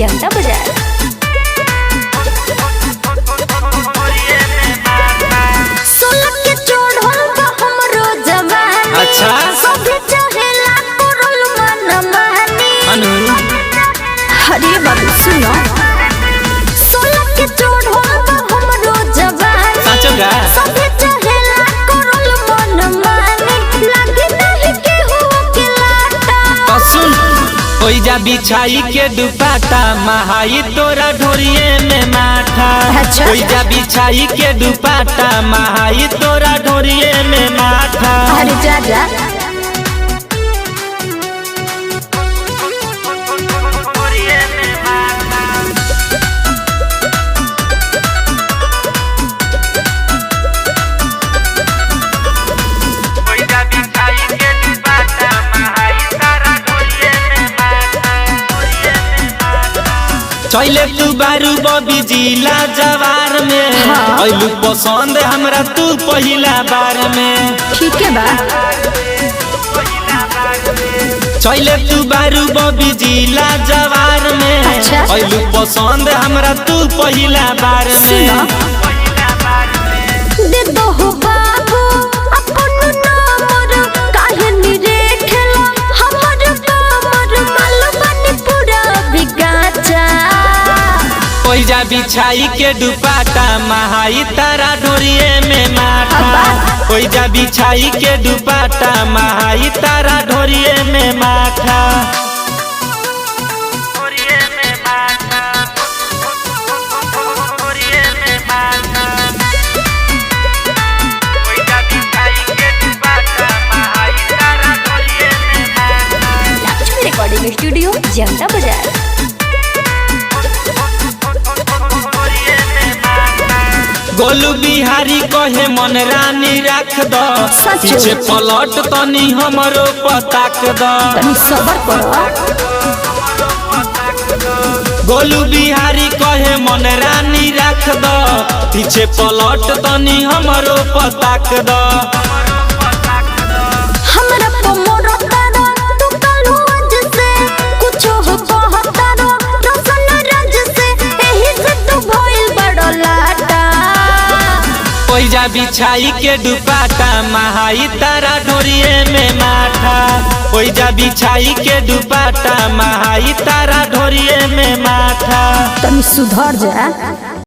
जनता बाजार। सोलह के चढ़ल बा हमरो जवानी। अच्छा सभी चाहेला करल मनमानी। अरे बाबू सुनो, सोलह के चढ़ल बा हमरो जवानी। साचो गा सभी चाहेला करल मनमानी। लागे नहीं केहू के लाटा। सुन ओइजा बिछाई के दुपट्टा महाई तोरा ढोरिए में माथा। अच्छा। ओइजा बिछाई के दुपट्टा महाई तोरा ढोरिए में माथा। अरे जा जा चले तू बारू बबी जिला जवार में। हाँ। ऐलू पसंद हमरा तू पहिला बार में। ठीक है बा। चले तू बारू बबी जिला जवार में। अच्छा। ऐलू पसंद हमरा तू पहिला बार में। दे दो हो बाबू अपन नंबर, काहे नी रेखेला हमर कमर। मालूमानी पूरा बिगाचा। ओइजा बिछाई के दुपट्टा महाई तारा ढोरिए में माथा। ओइजा बिछाई के दुपट्टा महाई तारा ढोरिए में माथा। लक्ष्मी रिकॉर्डिंग स्टूडियो जनता बाजार। गोलू बिहारी कहे मन रानी रख दो। सच। पीछे पलट तनी हमरो पताक दो। तनी सबर करो। गोलू बिहारी कहे मन रानी रख दो। पीछे पलट तनी हमरो पताक दो। हमरा पमरो तारो तू कालू आज से कुछो हो कहतारो रसन राज से। एही से तू भइल बड़ लाटा। ओइजा बिछाई के दुपट्टा महाई तारा ढोरिए में माथा। ओइजा बिछाई के दुपट्टा महाई तारा ढोरिए में माथा। तनी सुधर जा।